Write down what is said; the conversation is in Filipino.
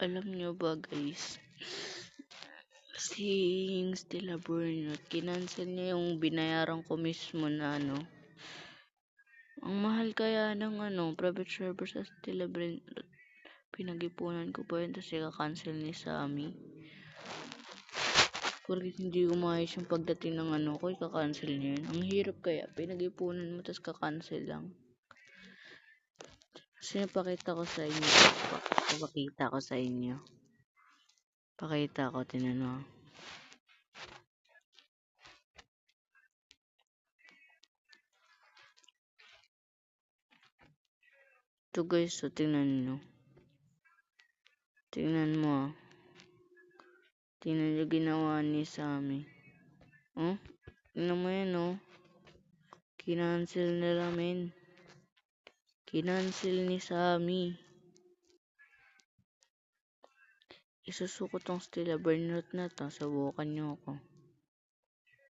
Alam nyo ba guys, si Stella Burnett, kinancel niya yung binayaran ko mismo na ang mahal kaya ng private server sa Stella Burnett. Pinag-ipunan ko pa yun, tapos ika-cancel ni Sammy. Porque hindi umayos yung pagdating ng ko, ika-cancel niya yun. Ang hirap kaya, pinag-ipunan mo, tapos ka-cancel lang. Kasi napakita ko sa inyo. Pakita ko sa inyo. Pakita ko, tinanong. Ito guys, so tingnan nyo. Tingnan mo. Tingnan nyo ginawa ni Sammy. Oh? Tingnan mo yan Kinancel nila men. Kinancel ni Sammy. Isusuko tong Stella Burnett na to. Subukan nyo ako.